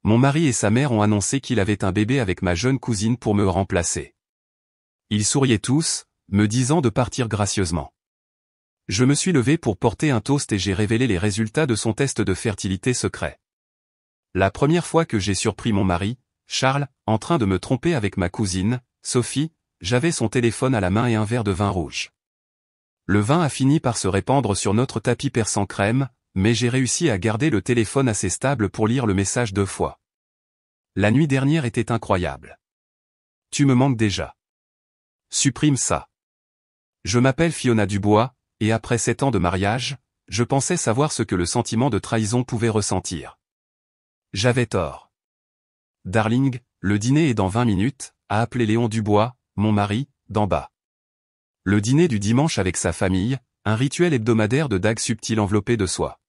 Mon mari et sa mère ont annoncé qu'il avait un bébé avec ma jeune cousine pour me remplacer. Ils souriaient tous, me disant de partir gracieusement. Je me suis levé pour porter un toast et j'ai révélé les résultats de son test de fertilité secret. La première fois que j'ai surpris mon mari, Charles, en train de me tromper avec ma cousine, Sophie, j'avais son téléphone à la main et un verre de vin rouge. Le vin a fini par se répandre sur notre tapis persan crème, mais j'ai réussi à garder le téléphone assez stable pour lire le message 2 fois. La nuit dernière était incroyable. Tu me manques déjà. Supprime ça. Je m'appelle Fiona Dubois, et après 7 ans de mariage, je pensais savoir ce que le sentiment de trahison pouvait ressentir. J'avais tort. Darling, le dîner est dans 20 minutes, a appelé Léon Dubois, mon mari, d'en bas. Le dîner du dimanche avec sa famille, un rituel hebdomadaire de dagues subtiles enveloppées de soie.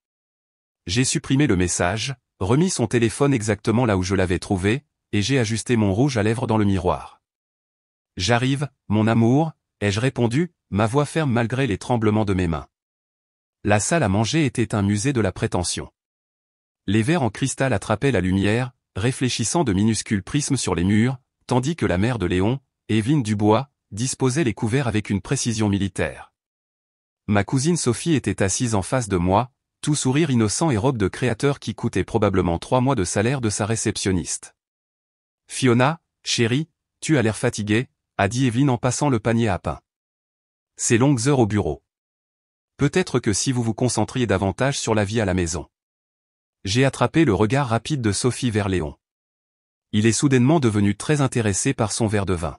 J'ai supprimé le message, remis son téléphone exactement là où je l'avais trouvé, et j'ai ajusté mon rouge à lèvres dans le miroir. J'arrive, mon amour, ai-je répondu, ma voix ferme malgré les tremblements de mes mains. La salle à manger était un musée de la prétention. Les verres en cristal attrapaient la lumière, réfléchissant de minuscules prismes sur les murs, tandis que la mère de Léon, Evelyne Dubois, disposait les couverts avec une précision militaire. Ma cousine Sophie était assise en face de moi, tout sourire innocent et robe de créateur qui coûtait probablement 3 mois de salaire de sa réceptionniste. « Fiona, chérie, tu as l'air fatiguée », a dit Evelyne en passant le panier à pain. « Ces longues heures au bureau. Peut-être que si vous vous concentriez davantage sur la vie à la maison. » J'ai attrapé le regard rapide de Sophie vers Léon. Il est soudainement devenu très intéressé par son verre de vin.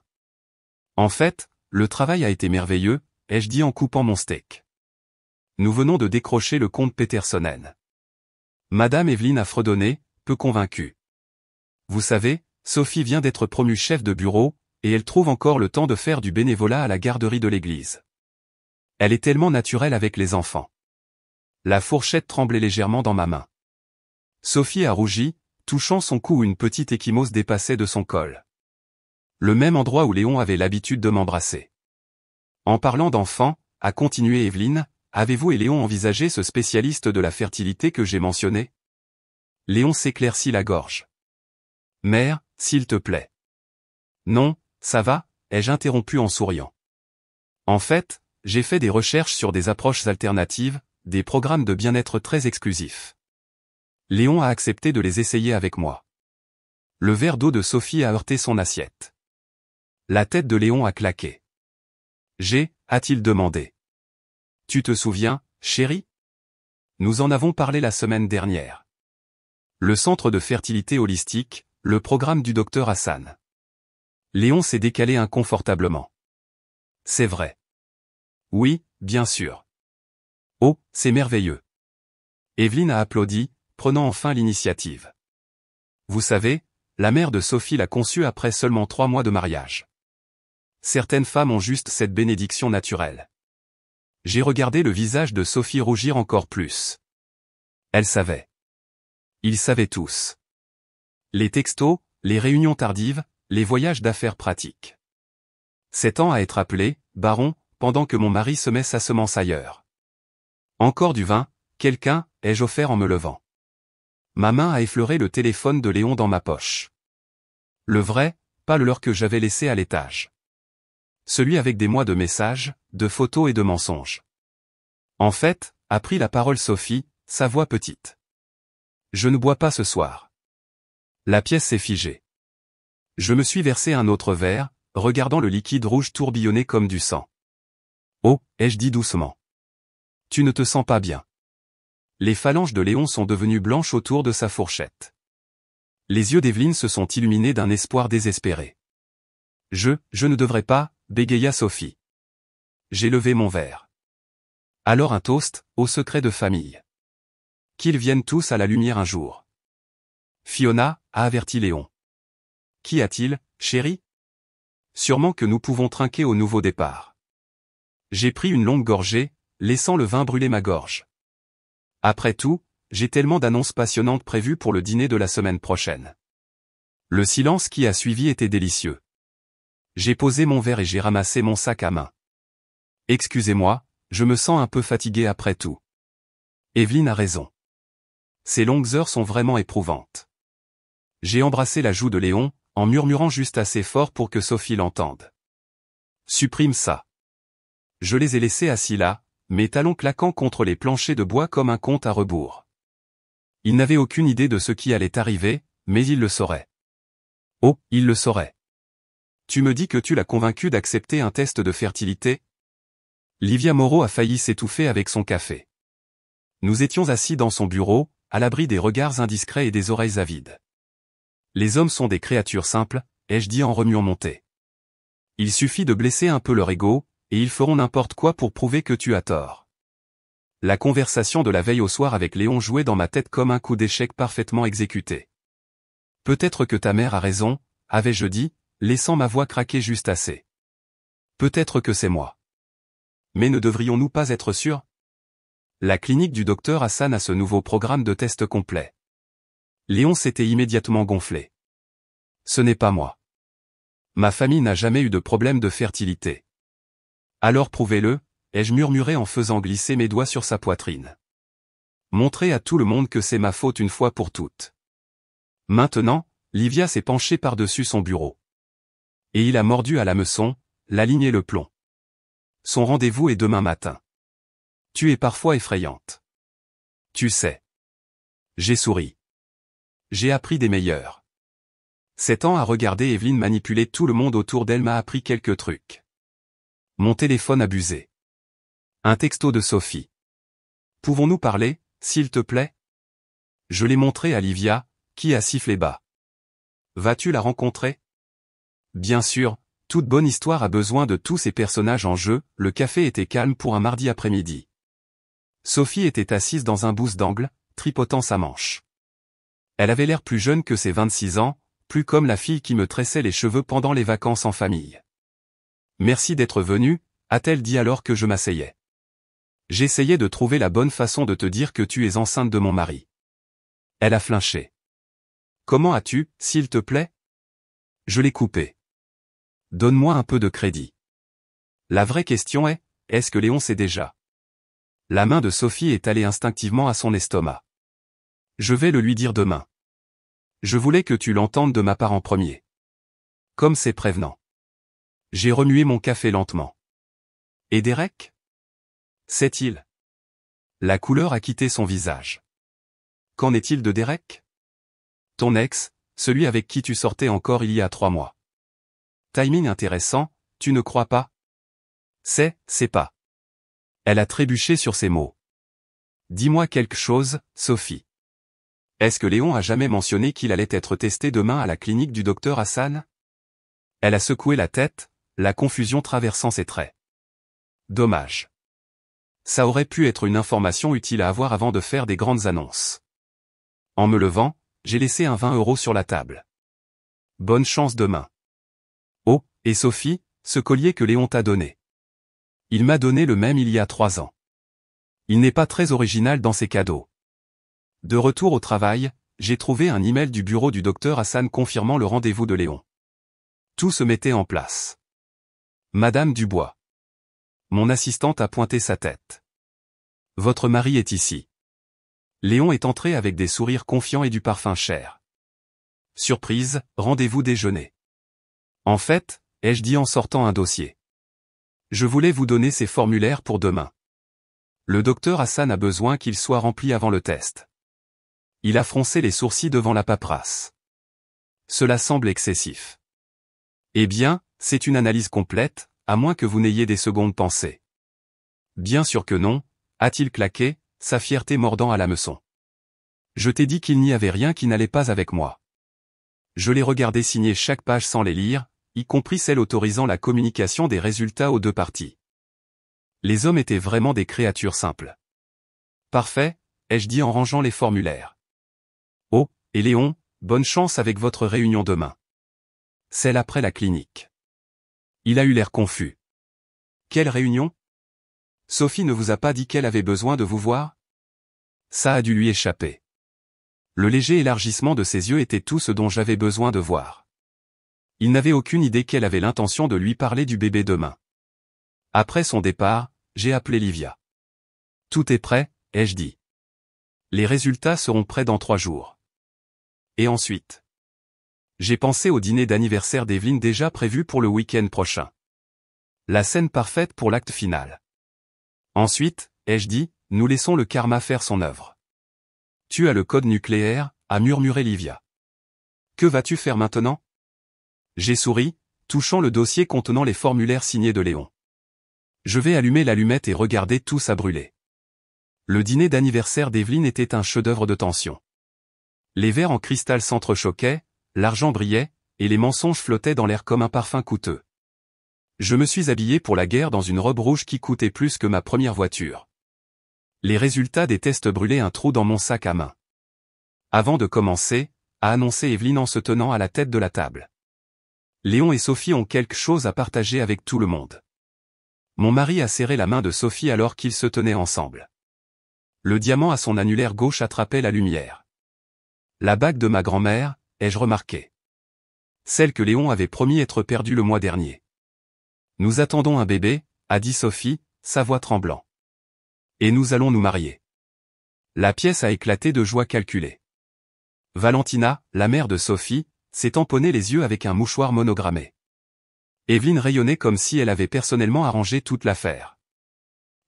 En fait, le travail a été merveilleux, ai-je dit en coupant mon steak. Nous venons de décrocher le compte Petersonen. Madame Evelyne a fredonné, peu convaincue. Vous savez, Sophie vient d'être promue chef de bureau, et elle trouve encore le temps de faire du bénévolat à la garderie de l'église. Elle est tellement naturelle avec les enfants. La fourchette tremblait légèrement dans ma main. Sophie a rougi, touchant son cou où une petite échymose dépassait de son col. Le même endroit où Léon avait l'habitude de m'embrasser. En parlant d'enfants, a continué Evelyne, avez-vous et Léon envisagé ce spécialiste de la fertilité que j'ai mentionné? Léon s'éclaircit la gorge. Mère, s'il te plaît. Non, ça va, ai-je interrompu en souriant. En fait, j'ai fait des recherches sur des approches alternatives, des programmes de bien-être très exclusifs. Léon a accepté de les essayer avec moi. Le verre d'eau de Sophie a heurté son assiette. La tête de Léon a claqué. A-t-il demandé. Tu te souviens, chérie? Nous en avons parlé la semaine dernière. Le centre de fertilité holistique, le programme du docteur Hassan. Léon s'est décalé inconfortablement. C'est vrai. Oui, bien sûr. Oh, c'est merveilleux. Evelyne a applaudi, prenant enfin l'initiative. Vous savez, la mère de Sophie l'a conçu après seulement 3 mois de mariage. Certaines femmes ont juste cette bénédiction naturelle. J'ai regardé le visage de Sophie rougir encore plus. Elle savait. Ils savaient tous. Les textos, les réunions tardives, les voyages d'affaires pratiques. 7 ans à être appelé, baron, pendant que mon mari semait sa semence ailleurs. Encore du vin, quelqu'un, ai-je offert en me levant. Ma main a effleuré le téléphone de Léon dans ma poche. Le vrai, pas le leur que j'avais laissé à l'étage. Celui avec des mois de messages, de photos et de mensonges. En fait, a pris la parole Sophie, sa voix petite. Je ne bois pas ce soir. La pièce s'est figée. Je me suis versé un autre verre, regardant le liquide rouge tourbillonner comme du sang. Oh, ai-je dit doucement. Tu ne te sens pas bien. Les phalanges de Léon sont devenues blanches autour de sa fourchette. Les yeux d'Evelyne se sont illuminés d'un espoir désespéré. Je ne devrais pas, bégaya Sophie. J'ai levé mon verre. Alors un toast, au secret de famille. Qu'ils viennent tous à la lumière un jour. Fiona, a averti Léon. Qu'y a-t-il, chérie? Sûrement que nous pouvons trinquer au nouveau départ. J'ai pris une longue gorgée, laissant le vin brûler ma gorge. Après tout, j'ai tellement d'annonces passionnantes prévues pour le dîner de la semaine prochaine. Le silence qui a suivi était délicieux. J'ai posé mon verre et j'ai ramassé mon sac à main. Excusez-moi, je me sens un peu fatigué après tout. Evelyne a raison. Ces longues heures sont vraiment éprouvantes. J'ai embrassé la joue de Léon, en murmurant juste assez fort pour que Sophie l'entende. Supprime ça. Je les ai laissés assis là, mes talons claquant contre les planchers de bois comme un compte à rebours. Ils n'avaient aucune idée de ce qui allait arriver, mais ils le sauraient. Oh, ils le sauraient. Tu me dis que tu l'as convaincu d'accepter un test de fertilité? Livia Moreau a failli s'étouffer avec son café. Nous étions assis dans son bureau, à l'abri des regards indiscrets et des oreilles avides. Les hommes sont des créatures simples, ai-je dit en remuant mon thé. Il suffit de blesser un peu leur ego, et ils feront n'importe quoi pour prouver que tu as tort. La conversation de la veille au soir avec Léon jouait dans ma tête comme un coup d'échec parfaitement exécuté. Peut-être que ta mère a raison, avais-je dit, laissant ma voix craquer juste assez. Peut-être que c'est moi. Mais ne devrions-nous pas être sûrs? La clinique du docteur Hassan a ce nouveau programme de test complet. Léon s'était immédiatement gonflé. Ce n'est pas moi. Ma famille n'a jamais eu de problème de fertilité. Alors prouvez-le, ai-je murmuré en faisant glisser mes doigts sur sa poitrine. Montrez à tout le monde que c'est ma faute une fois pour toutes. Maintenant, Livia s'est penchée par-dessus son bureau. Et il a mordu à l'hameçon, la ligne et le plomb. Son rendez-vous est demain matin. Tu es parfois effrayante. Tu sais. J'ai souri. J'ai appris des meilleurs. 7 ans à regarder Evelyne manipuler tout le monde autour d'elle m'a appris quelques trucs. Mon téléphone a buzzé. Un texto de Sophie. Pouvons-nous parler, s'il te plaît? Je l'ai montré à Livia, qui a sifflé bas. Vas-tu la rencontrer? Bien sûr, toute bonne histoire a besoin de tous ses personnages en jeu, le café était calme pour un mardi après-midi. Sophie était assise dans un boost d'angle, tripotant sa manche. Elle avait l'air plus jeune que ses 26 ans, plus comme la fille qui me tressait les cheveux pendant les vacances en famille. Merci d'être venue, a-t-elle dit alors que je m'asseyais. J'essayais de trouver la bonne façon de te dire que tu es enceinte de mon mari. Elle a flinché. Comment as-tu, s'il te plaît? Je l'ai coupé. Donne-moi un peu de crédit. La vraie question est, est-ce que Léon sait déjà? La main de Sophie est allée instinctivement à son estomac. Je vais le lui dire demain. Je voulais que tu l'entendes de ma part en premier. Comme c'est prévenant. J'ai remué mon café lentement. Et Derek? Sait-il? La couleur a quitté son visage. Qu'en est-il de Derek? Ton ex, celui avec qui tu sortais encore il y a 3 mois. Timing intéressant, tu ne crois pas? C'est pas. Elle a trébuché sur ses mots. Dis-moi quelque chose, Sophie. Est-ce que Léon a jamais mentionné qu'il allait être testé demain à la clinique du docteur Hassan? Elle a secoué la tête, la confusion traversant ses traits. Dommage. Ça aurait pu être une information utile à avoir avant de faire des grandes annonces. En me levant, j'ai laissé un 20 € sur la table. Bonne chance demain. Oh, et Sophie, ce collier que Léon t'a donné. Il m'a donné le même il y a 3 ans. Il n'est pas très original dans ses cadeaux. De retour au travail, j'ai trouvé un email du bureau du docteur Hassan confirmant le rendez-vous de Léon. Tout se mettait en place. Madame Dubois. Mon assistante a pointé sa tête. Votre mari est ici. Léon est entré avec des sourires confiants et du parfum cher. Surprise, rendez-vous déjeuner. En fait, ai-je dit en sortant un dossier. Je voulais vous donner ces formulaires pour demain. Le docteur Hassan a besoin qu'ils soient remplis avant le test. Il a froncé les sourcils devant la paperasse. Cela semble excessif. Eh bien, c'est une analyse complète, à moins que vous n'ayez des secondes pensées. Bien sûr que non, a-t-il claqué, sa fierté mordant à l'hameçon. Je t'ai dit qu'il n'y avait rien qui n'allait pas avec moi. Je l'ai regardé signer chaque page sans les lire, y compris celle autorisant la communication des résultats aux 2 parties. Les hommes étaient vraiment des créatures simples. Parfait, ai-je dit en rangeant les formulaires. Oh, et Léon, bonne chance avec votre réunion demain. Celle après la clinique. Il a eu l'air confus. Quelle réunion? Sophie ne vous a pas dit qu'elle avait besoin de vous voir? Ça a dû lui échapper. Le léger élargissement de ses yeux était tout ce dont j'avais besoin de voir. Il n'avait aucune idée qu'elle avait l'intention de lui parler du bébé demain. Après son départ, j'ai appelé Livia. Tout est prêt, ai-je dit. Les résultats seront prêts dans 3 jours. Et ensuite? J'ai pensé au dîner d'anniversaire d'Evelyne déjà prévu pour le week-end prochain. La scène parfaite pour l'acte final. Ensuite, ai-je dit, nous laissons le karma faire son œuvre. Tu as le code nucléaire, a murmuré Livia. Que vas-tu faire maintenant? J'ai souri, touchant le dossier contenant les formulaires signés de Léon. Je vais allumer l'allumette et regarder tout ça brûler. Le dîner d'anniversaire d'Evelyne était un chef-d'œuvre de tension. Les verres en cristal s'entrechoquaient, l'argent brillait, et les mensonges flottaient dans l'air comme un parfum coûteux. Je me suis habillé pour la guerre dans une robe rouge qui coûtait plus que ma première voiture. Les résultats des tests brûlaient un trou dans mon sac à main. Avant de commencer, a annoncé Evelyne en se tenant à la tête de la table. Léon et Sophie ont quelque chose à partager avec tout le monde. Mon mari a serré la main de Sophie alors qu'ils se tenaient ensemble. Le diamant à son annulaire gauche attrapait la lumière. La bague de ma grand-mère, ai-je remarqué. Celle que Léon avait promis être perdue le mois dernier. Nous attendons un bébé, a dit Sophie, sa voix tremblant. Et nous allons nous marier. La pièce a éclaté de joie calculée. Valentina, la mère de Sophie, s'est tamponnée les yeux avec un mouchoir monogrammé. Evelyne rayonnait comme si elle avait personnellement arrangé toute l'affaire.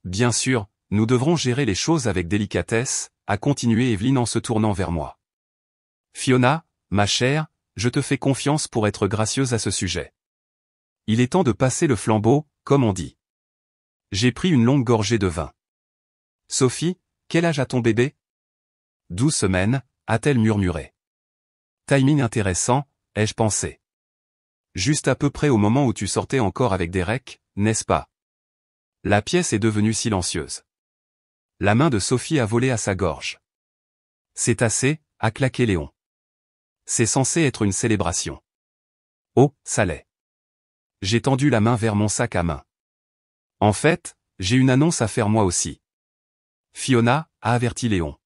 Bien sûr, nous devrons gérer les choses avec délicatesse, a continué Evelyne en se tournant vers moi. Fiona, ma chère, je te fais confiance pour être gracieuse à ce sujet. Il est temps de passer le flambeau, comme on dit. J'ai pris une longue gorgée de vin. Sophie, quel âge a ton bébé? 12 semaines, a-t-elle murmuré. Timing intéressant, ai-je pensé. Juste à peu près au moment où tu sortais encore avec Derek, n'est-ce pas? La pièce est devenue silencieuse. La main de Sophie a volé à sa gorge. C'est assez, a claqué Léon. C'est censé être une célébration. Oh, ça l'est. J'ai tendu la main vers mon sac à main. En fait, j'ai une annonce à faire moi aussi. Fiona, a averti Léon.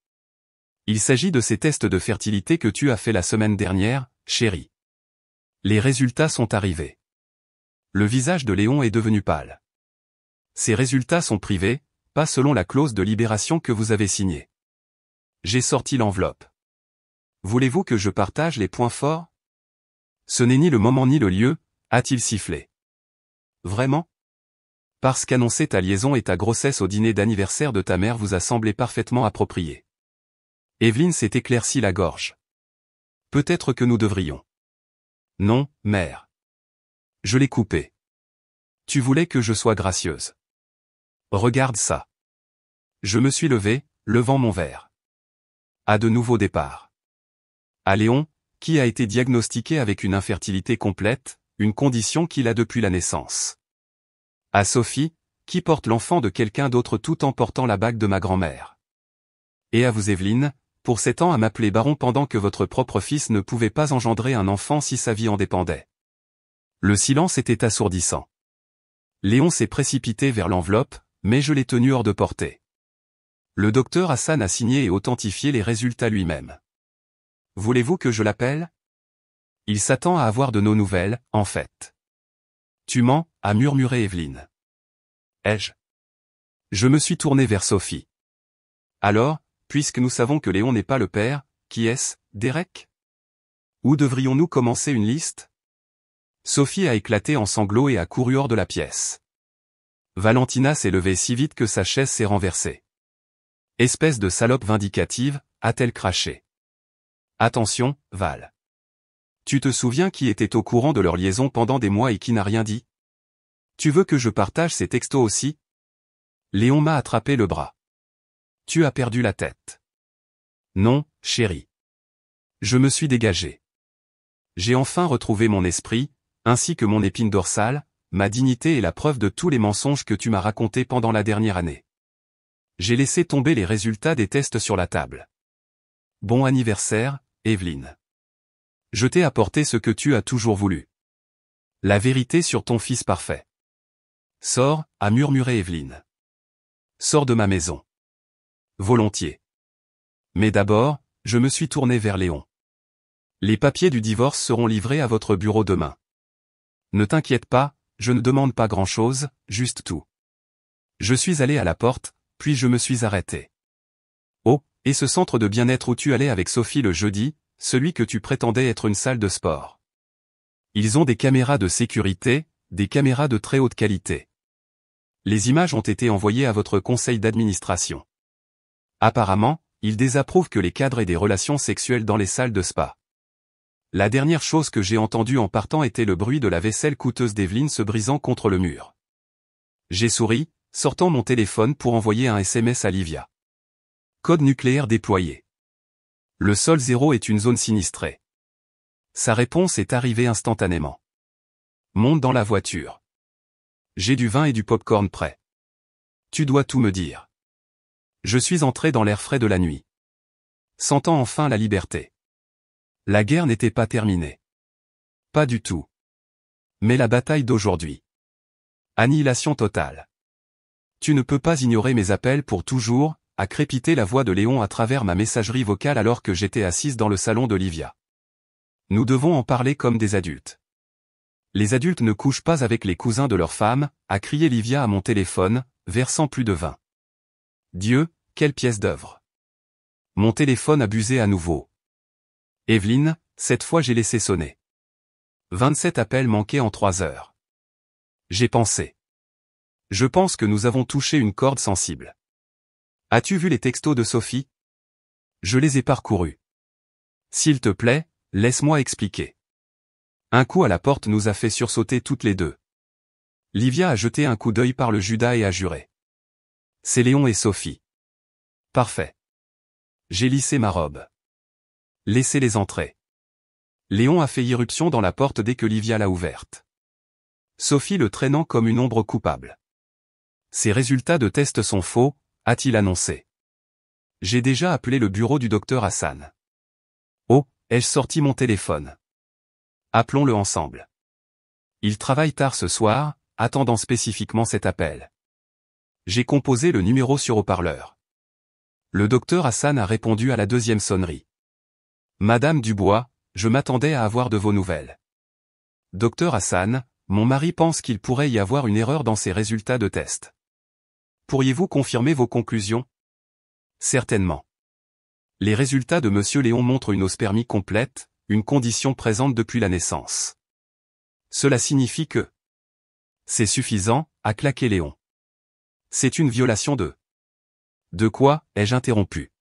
Il s'agit de ces tests de fertilité que tu as fait la semaine dernière, chérie. Les résultats sont arrivés. Le visage de Léon est devenu pâle. Ces résultats sont privés, pas selon la clause de libération que vous avez signée. J'ai sorti l'enveloppe. Voulez-vous que je partage les points forts? Ce n'est ni le moment ni le lieu, a-t-il sifflé. Vraiment? Parce qu'annoncer ta liaison et ta grossesse au dîner d'anniversaire de ta mère vous a semblé parfaitement approprié. Evelyne s'est éclaircie la gorge. Peut-être que nous devrions. Non, mère. Je l'ai coupé. Tu voulais que je sois gracieuse. Regarde ça. Je me suis levé, levant mon verre. À de nouveaux départs. À Léon, qui a été diagnostiqué avec une infertilité complète, une condition qu'il a depuis la naissance. À Sophie, qui porte l'enfant de quelqu'un d'autre tout en portant la bague de ma grand-mère. Et à vous Evelyne, pour 7 ans à m'appeler baron pendant que votre propre fils ne pouvait pas engendrer un enfant si sa vie en dépendait. Le silence était assourdissant. Léon s'est précipité vers l'enveloppe, mais je l'ai tenu hors de portée. Le docteur Hassan a signé et authentifié les résultats lui-même. Voulez-vous que je l'appelle? Il s'attend à avoir de nos nouvelles, en fait. Tu mens, a murmuré Evelyne. Ai-je? Je me suis tourné vers Sophie. Alors, puisque nous savons que Léon n'est pas le père, qui est-ce, Derek? Où devrions-nous commencer une liste? Sophie a éclaté en sanglots et a couru hors de la pièce. Valentina s'est levée si vite que sa chaise s'est renversée. Espèce de salope vindicative, a-t-elle craché. Attention, Val. Tu te souviens qui était au courant de leur liaison pendant des mois et qui n'a rien dit? Tu veux que je partage ces textos aussi? Léon m'a attrapé le bras. Tu as perdu la tête. Non, chérie. Je me suis dégagé. J'ai enfin retrouvé mon esprit, ainsi que mon épine dorsale, ma dignité et la preuve de tous les mensonges que tu m'as racontés pendant la dernière année. J'ai laissé tomber les résultats des tests sur la table. Bon anniversaire, Evelyne. Je t'ai apporté ce que tu as toujours voulu. La vérité sur ton fils parfait. Sors, a murmuré Evelyne. Sors de ma maison. Volontiers. Mais d'abord, je me suis tourné vers Léon. Les papiers du divorce seront livrés à votre bureau demain. Ne t'inquiète pas, je ne demande pas grand-chose, juste tout. Je suis allé à la porte, puis je me suis arrêté. Oh, et ce centre de bien-être où tu allais avec Sophie le jeudi, celui que tu prétendais être une salle de sport. Ils ont des caméras de sécurité, des caméras de très haute qualité. Les images ont été envoyées à votre conseil d'administration. Apparemment, ils désapprouvent que les cadres aient des relations sexuelles dans les salles de spa. La dernière chose que j'ai entendue en partant était le bruit de la vaisselle coûteuse d'Evelyne se brisant contre le mur. J'ai souri, sortant mon téléphone pour envoyer un SMS à Livia. Code nucléaire déployé. Le sol 0 est une zone sinistrée. Sa réponse est arrivée instantanément. Monte dans la voiture. J'ai du vin et du popcorn prêt. Tu dois tout me dire. Je suis entré dans l'air frais de la nuit. Sentant enfin la liberté. La guerre n'était pas terminée. Pas du tout. Mais la bataille d'aujourd'hui. Annihilation totale. Tu ne peux pas ignorer mes appels pour toujours, a crépité la voix de Léon à travers ma messagerie vocale alors que j'étais assise dans le salon d'Olivia. Nous devons en parler comme des adultes. Les adultes ne couchent pas avec les cousins de leurs femmes, a crié Livia à mon téléphone, versant plus de vin. Dieu, quelle pièce d'œuvre. Mon téléphone a buzzé à nouveau. Evelyne, cette fois j'ai laissé sonner. 27 appels manqués en 3 heures. J'ai pensé. Je pense que nous avons touché une corde sensible. As-tu vu les textos de Sophie? Je les ai parcourus. S'il te plaît, laisse-moi expliquer. Un coup à la porte nous a fait sursauter toutes les deux. Livia a jeté un coup d'œil par le Judas et a juré. C'est Léon et Sophie. Parfait. J'ai lissé ma robe. Laissez-les entrer. Léon a fait irruption dans la porte dès que Livia l'a ouverte. Sophie le traînant comme une ombre coupable. Ses résultats de test sont faux, a-t-il annoncé. J'ai déjà appelé le bureau du docteur Hassan. Oh, ai-je sorti mon téléphone? Appelons-le ensemble. Il travaille tard ce soir, attendant spécifiquement cet appel. J'ai composé le numéro sur haut-parleur. Le docteur Hassan a répondu à la deuxième sonnerie. Madame Dubois, je m'attendais à avoir de vos nouvelles. Docteur Hassan, mon mari pense qu'il pourrait y avoir une erreur dans ses résultats de test. Pourriez-vous confirmer vos conclusions? Certainement. Les résultats de Monsieur Léon montrent une ospermie complète, une condition présente depuis la naissance. Cela signifie que... C'est suffisant, a claqué Léon. C'est une violation de... De quoi, ai-je interrompu?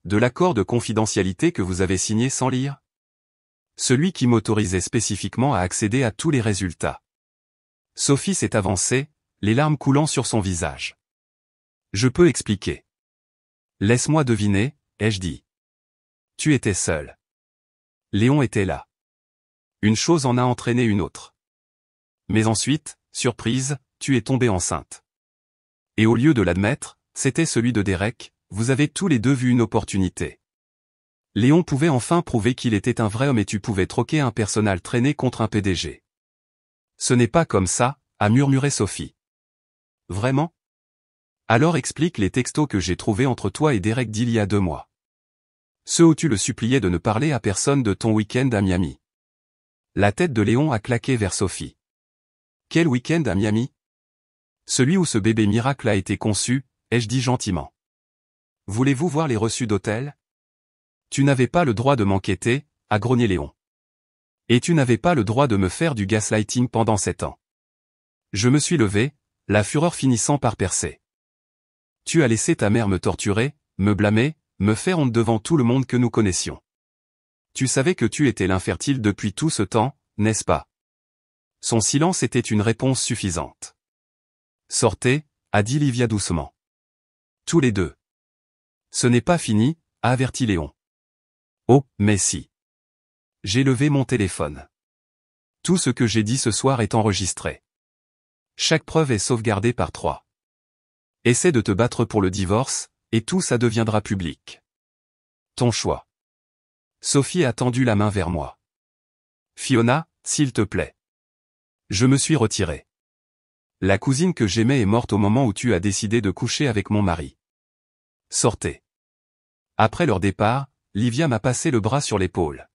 De l'accord de confidentialité que vous avez signé sans lire? Celui qui m'autorisait spécifiquement à accéder à tous les résultats. Sophie s'est avancée, les larmes coulant sur son visage. Je peux expliquer. Laisse-moi deviner, ai-je dit. Tu étais seul. Léon était là. Une chose en a entraîné une autre. Mais ensuite, surprise, tu es tombée enceinte. Et au lieu de l'admettre, c'était celui de Derek, vous avez tous les deux vu une opportunité. Léon pouvait enfin prouver qu'il était un vrai homme et tu pouvais troquer un personnel traîné contre un PDG. Ce n'est pas comme ça, a murmuré Sophie. Vraiment? Alors explique les textos que j'ai trouvés entre toi et Derek d'il y a 2 mois. Ceux où tu le suppliais de ne parler à personne de ton week-end à Miami. La tête de Léon a claqué vers Sophie. Quel week-end à Miami? Celui où ce bébé miracle a été conçu, ai-je dit gentiment. Voulez-vous voir les reçus d'hôtel? Tu n'avais pas le droit de m'enquêter, a grogné Léon. Et tu n'avais pas le droit de me faire du gaslighting pendant 7 ans. Je me suis levé, la fureur finissant par percer. Tu as laissé ta mère me torturer, me blâmer, me faire honte devant tout le monde que nous connaissions. Tu savais que tu étais l'infertile depuis tout ce temps, n'est-ce pas? Son silence était une réponse suffisante. Sortez, a dit Livia doucement. Tous les deux. Ce n'est pas fini, a averti Léon. Oh, mais si. J'ai levé mon téléphone. Tout ce que j'ai dit ce soir est enregistré. Chaque preuve est sauvegardée par 3. Essaie de te battre pour le divorce, et tout ça deviendra public. Ton choix. Sophie a tendu la main vers moi. Fiona, s'il te plaît. Je me suis retiré. La cousine que j'aimais est morte au moment où tu as décidé de coucher avec mon mari. Sortez. Après leur départ, Livia m'a passé le bras sur l'épaule.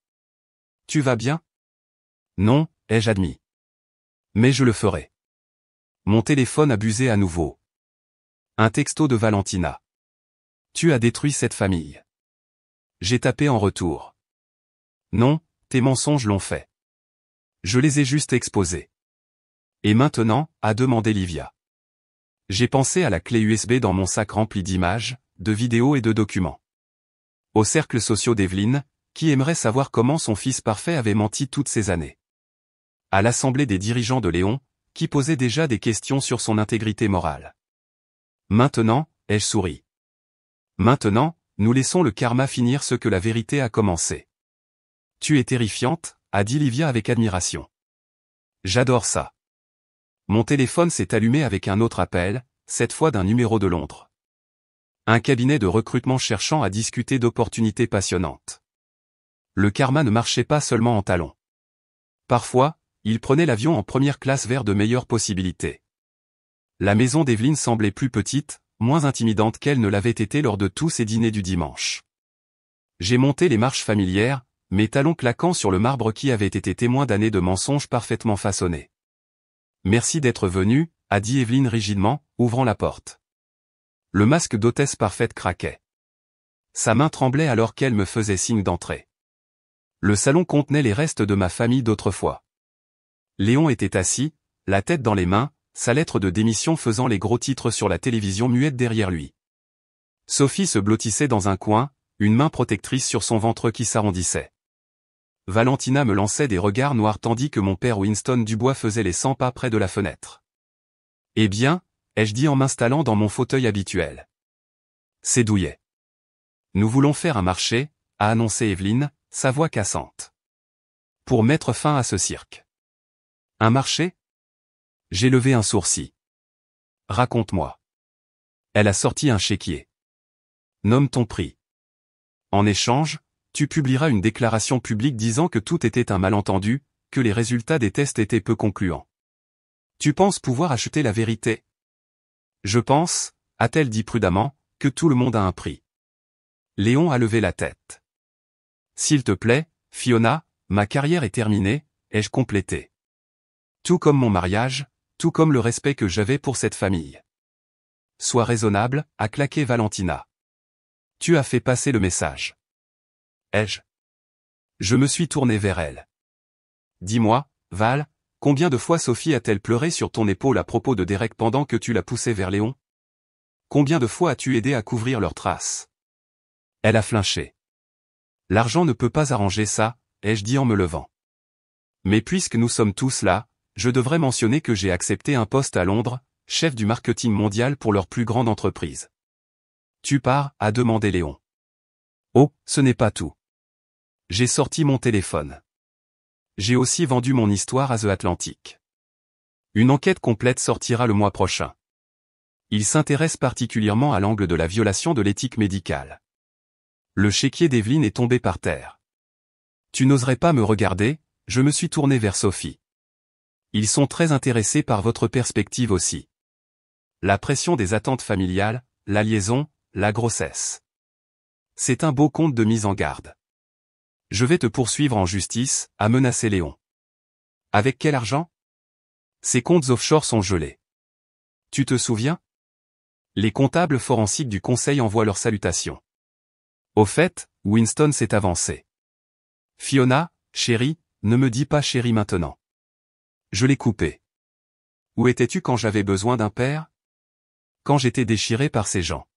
Tu vas bien? Non, ai-je admis. Mais je le ferai. Mon téléphone a buzzé à nouveau. Un texto de Valentina. Tu as détruit cette famille. J'ai tapé en retour. Non, tes mensonges l'ont fait. Je les ai juste exposés. Et maintenant, a demandé Livia. J'ai pensé à la clé USB dans mon sac rempli d'images, de vidéos et de documents. Aux cercles sociaux d'Evelyne, qui aimerait savoir comment son fils parfait avait menti toutes ces années. À l'assemblée des dirigeants de Léon, qui posait déjà des questions sur son intégrité morale. Maintenant, ai-je souri. Maintenant, nous laissons le karma finir ce que la vérité a commencé. Tu es terrifiante, a dit Livia avec admiration. J'adore ça. Mon téléphone s'est allumé avec un autre appel, cette fois d'un numéro de Londres. Un cabinet de recrutement cherchant à discuter d'opportunités passionnantes. Le karma ne marchait pas seulement en talons. Parfois, il prenait l'avion en première classe vers de meilleures possibilités. La maison d'Evelyne semblait plus petite, moins intimidante qu'elle ne l'avait été lors de tous ses dîners du dimanche. J'ai monté les marches familières, mes talons claquant sur le marbre qui avait été témoin d'années de mensonges parfaitement façonnés. Merci d'être venu, a dit Evelyne rigidement, ouvrant la porte. Le masque d'hôtesse parfaite craquait. Sa main tremblait alors qu'elle me faisait signe d'entrer. Le salon contenait les restes de ma famille d'autrefois. Léon était assis, la tête dans les mains, sa lettre de démission faisant les gros titres sur la télévision muette derrière lui. Sophie se blottissait dans un coin, une main protectrice sur son ventre qui s'arrondissait. Valentina me lançait des regards noirs tandis que mon père Winston Dubois faisait les 100 pas près de la fenêtre. Eh bien, ai-je dit en m'installant dans mon fauteuil habituel. C'est douillet. Nous voulons faire un marché, a annoncé Evelyne, sa voix cassante. Pour mettre fin à ce cirque. Un marché ? J'ai levé un sourcil. Raconte-moi. Elle a sorti un chéquier. Nomme ton prix. En échange, tu publieras une déclaration publique disant que tout était un malentendu, que les résultats des tests étaient peu concluants. Tu penses pouvoir acheter la vérité ? Je pense, a-t-elle dit prudemment, que tout le monde a un prix. Léon a levé la tête. S'il te plaît, Fiona, ma carrière est terminée, ai-je complété. Tout comme mon mariage, tout comme le respect que j'avais pour cette famille. Sois raisonnable, a claqué Valentina. Tu as fait passer le message. Ai-je ? Je me suis tourné vers elle. Dis-moi, Val, combien de fois Sophie a-t-elle pleuré sur ton épaule à propos de Derek pendant que tu la poussais vers Léon ? Combien de fois as-tu aidé à couvrir leurs traces ? Elle a flinché. L'argent ne peut pas arranger ça, ai-je dit en me levant. Mais puisque nous sommes tous là, je devrais mentionner que j'ai accepté un poste à Londres, chef du marketing mondial pour leur plus grande entreprise. Tu pars, a demandé Léon. Oh, ce n'est pas tout. J'ai sorti mon téléphone. J'ai aussi vendu mon histoire à The Atlantic. Une enquête complète sortira le mois prochain. Il s'intéresse particulièrement à l'angle de la violation de l'éthique médicale. Le chéquier d'Evelyne est tombé par terre. Tu n'oserais pas me regarder, je me suis tourné vers Sophie. Ils sont très intéressés par votre perspective aussi. La pression des attentes familiales, la liaison, la grossesse. C'est un beau compte de mise en garde. Je vais te poursuivre en justice, a menacé Léon. Avec quel argent ? Ces comptes offshore sont gelés. Tu te souviens ? Les comptables forensiques du conseil envoient leurs salutations. Au fait, Winston s'est avancé. Fiona, chérie, ne me dis pas chérie maintenant. Je l'ai coupé. Où étais-tu quand j'avais besoin d'un père ? Quand j'étais déchiré par ces gens.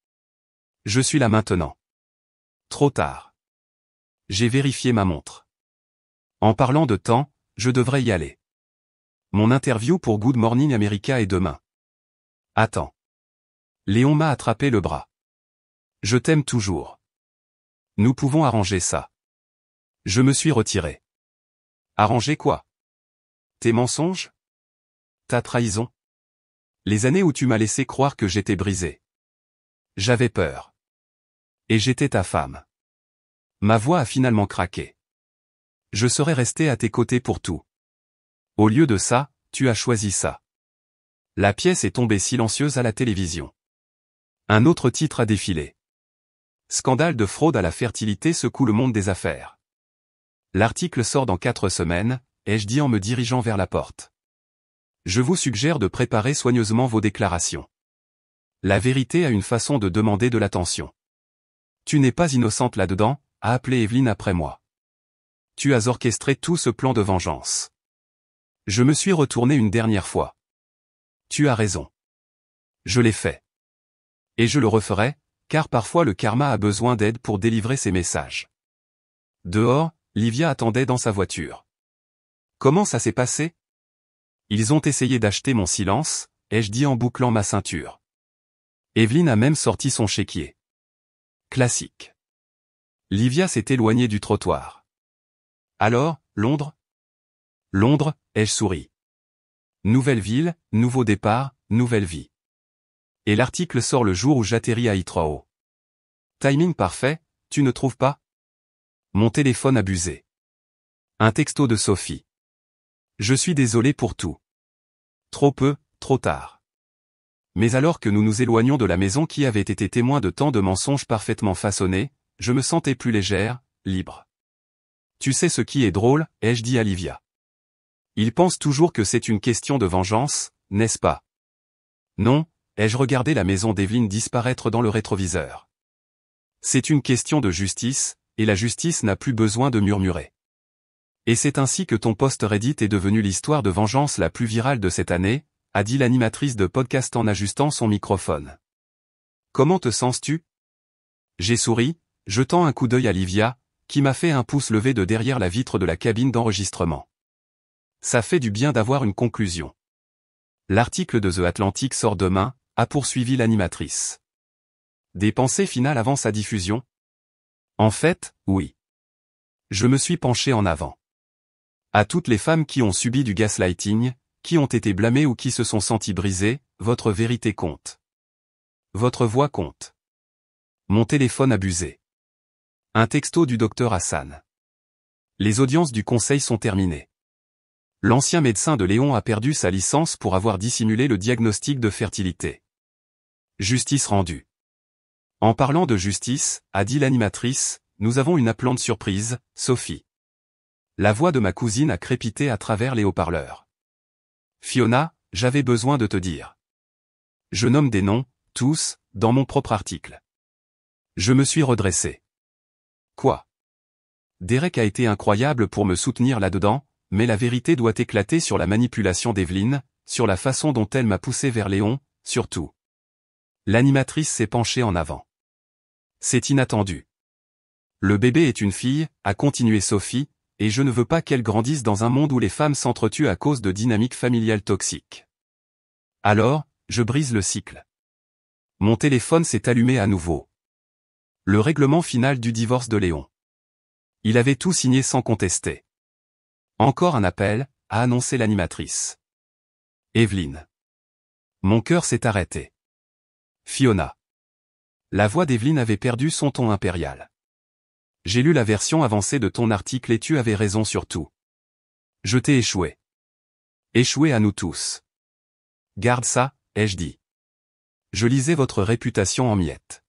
Je suis là maintenant. Trop tard. J'ai vérifié ma montre. En parlant de temps, je devrais y aller. Mon interview pour Good Morning America est demain. Attends. Léon m'a attrapé le bras. Je t'aime toujours. Nous pouvons arranger ça. Je me suis retiré. Arranger quoi ? Tes mensonges ? Ta trahison ? Les années où tu m'as laissé croire que j'étais brisé. J'avais peur. Et j'étais ta femme. Ma voix a finalement craqué. Je serais resté à tes côtés pour tout. Au lieu de ça, tu as choisi ça. La pièce est tombée silencieuse à la télévision. Un autre titre a défilé. Scandale de fraude à la fertilité secoue le monde des affaires. L'article sort dans 4 semaines, ai-je dit en me dirigeant vers la porte. Je vous suggère de préparer soigneusement vos déclarations. La vérité a une façon de demander de l'attention. Tu n'es pas innocente là-dedans, a appelé Evelyne après moi. tu as orchestré tout ce plan de vengeance. Je me suis retourné une dernière fois. Tu as raison. Je l'ai fait. Et je le referai, car parfois le karma a besoin d'aide pour délivrer ses messages. Dehors, Livia attendait dans sa voiture. Comment ça s'est passé? Ils ont essayé d'acheter mon silence, ai-je dit en bouclant ma ceinture. Evelyne a même sorti son chéquier. Classique. Livia s'est éloignée du trottoir. Alors, Londres? Londres, ai-je souri. Nouvelle ville, nouveau départ, nouvelle vie. Et l'article sort le jour où j'atterris à Heathrow. Timing parfait, tu ne trouves pas? Mon téléphone abusé. Un texto de Sophie. Je suis désolé pour tout. Trop peu, trop tard. Mais alors que nous nous éloignons de la maison qui avait été témoin de tant de mensonges parfaitement façonnés, je me sentais plus légère, libre. Tu sais ce qui est drôle, ai-je dit à Livia. Il pense toujours que c'est une question de vengeance, n'est-ce pas? Non, ai-je regardé la maison d'Evelyne disparaître dans le rétroviseur. C'est une question de justice, et la justice n'a plus besoin de murmurer. Et c'est ainsi que ton post Reddit est devenu l'histoire de vengeance la plus virale de cette année, a dit l'animatrice de podcast en ajustant son microphone. Comment te sens-tu? J'ai souri, jetant un coup d'œil à Livia, qui m'a fait un pouce levé de derrière la vitre de la cabine d'enregistrement. Ça fait du bien d'avoir une conclusion. L'article de The Atlantic sort demain, a poursuivi l'animatrice. Des pensées finales avant sa diffusion? En fait, oui. Je me suis penché en avant. À toutes les femmes qui ont subi du gaslighting, qui ont été blâmées ou qui se sont senties brisées, votre vérité compte. Votre voix compte. Mon téléphone abusé. Un texto du docteur Hassan. Les audiences du conseil sont terminées. L'ancien médecin de Léon a perdu sa licence pour avoir dissimulé le diagnostic de fertilité. Justice rendue. En parlant de justice, a dit l'animatrice, nous avons une appelante surprise, Sophie. La voix de ma cousine a crépité à travers les haut-parleurs. Fiona, j'avais besoin de te dire. Je nomme des noms, tous, dans mon propre article. Je me suis redressé. Quoi? Derek a été incroyable pour me soutenir là-dedans, mais la vérité doit éclater sur la manipulation d'Evelyne, sur la façon dont elle m'a poussé vers Léon, surtout. L'animatrice s'est penchée en avant. C'est inattendu. Le bébé est une fille, a continué Sophie, et je ne veux pas qu'elle grandisse dans un monde où les femmes s'entretuent à cause de dynamiques familiales toxiques. Alors, je brise le cycle. Mon téléphone s'est allumé à nouveau. Le règlement final du divorce de Léon. Il avait tout signé sans contester. Encore un appel, a annoncé l'animatrice. Evelyne. Mon cœur s'est arrêté. Fiona. La voix d'Evelyne avait perdu son ton impérial. J'ai lu la version avancée de ton article et tu avais raison sur tout. Je t'ai échoué. Échoué à nous tous. Garde ça, ai-je dit. Je lisais votre réputation en miettes.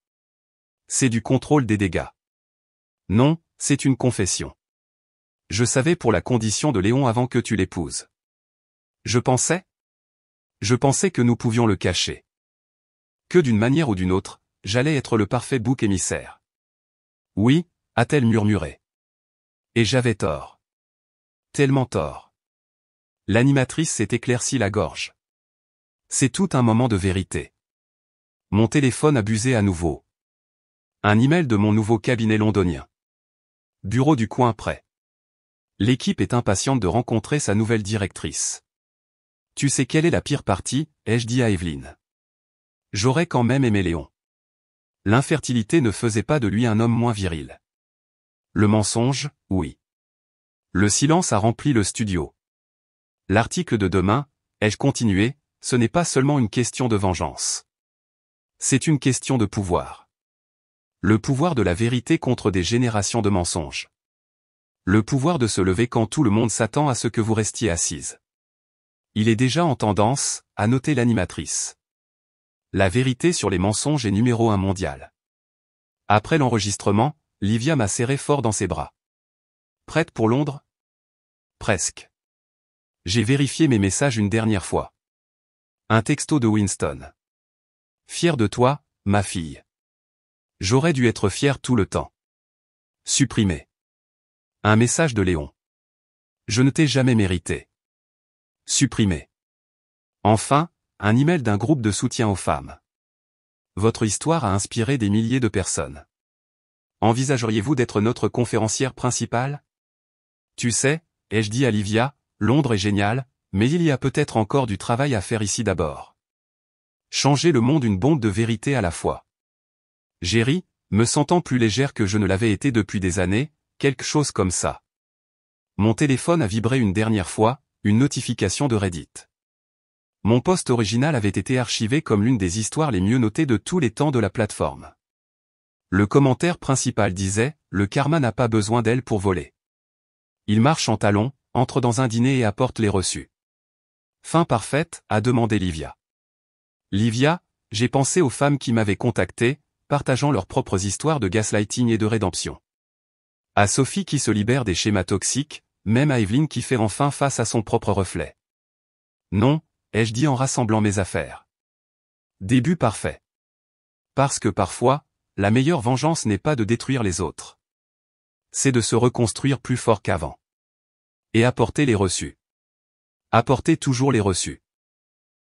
C'est du contrôle des dégâts. Non, c'est une confession. Je savais pour la condition de Léon avant que tu l'épouses. Je pensais que nous pouvions le cacher. Que d'une manière ou d'une autre, j'allais être le parfait bouc émissaire. Oui, a-t-elle murmuré. Et j'avais tort. Tellement tort. L'animatrice s'est éclaircie la gorge. C'est tout un moment de vérité. Mon téléphone a buzzé à nouveau. Un email de mon nouveau cabinet londonien. Bureau du coin près. L'équipe est impatiente de rencontrer sa nouvelle directrice. Tu sais quelle est la pire partie, ai-je dit à Evelyne. J'aurais quand même aimé Léon. L'infertilité ne faisait pas de lui un homme moins viril. Le mensonge, oui. Le silence a rempli le studio. L'article de demain, ai-je continué, ce n'est pas seulement une question de vengeance. C'est une question de pouvoir. Le pouvoir de la vérité contre des générations de mensonges. Le pouvoir de se lever quand tout le monde s'attend à ce que vous restiez assise. Il est déjà en tendance, a noté l'animatrice. La vérité sur les mensonges est numéro 1 mondial. Après l'enregistrement, Livia m'a serré fort dans ses bras. Prête pour Londres? Presque. J'ai vérifié mes messages une dernière fois. Un texto de Winston. Fier de toi, ma fille. J'aurais dû être fier tout le temps. Supprimé. Un message de Léon. Je ne t'ai jamais mérité. Supprimé. Enfin, un email d'un groupe de soutien aux femmes. Votre histoire a inspiré des milliers de personnes. Envisageriez-vous d'être notre conférencière principale? Tu sais, ai-je dit à Livia, Londres est génial, mais il y a peut-être encore du travail à faire ici d'abord. Changer le monde une bombe de vérité à la fois. J'ai ri, me sentant plus légère que je ne l'avais été depuis des années, quelque chose comme ça. Mon téléphone a vibré une dernière fois, une notification de Reddit. Mon post original avait été archivé comme l'une des histoires les mieux notées de tous les temps de la plateforme. Le commentaire principal disait « Le karma n'a pas besoin d'elle pour voler. Il marche en talons, entre dans un dîner et apporte les reçus. » Fin parfaite, a demandé Livia. Livia, j'ai pensé aux femmes qui m'avaient contacté, partageant leurs propres histoires de gaslighting et de rédemption. À Sophie qui se libère des schémas toxiques, même à Evelyne qui fait enfin face à son propre reflet. Non, ai-je dit en rassemblant mes affaires. Début parfait. Parce que parfois, la meilleure vengeance n'est pas de détruire les autres. C'est de se reconstruire plus fort qu'avant. Et apporter les reçus. Apporter toujours les reçus.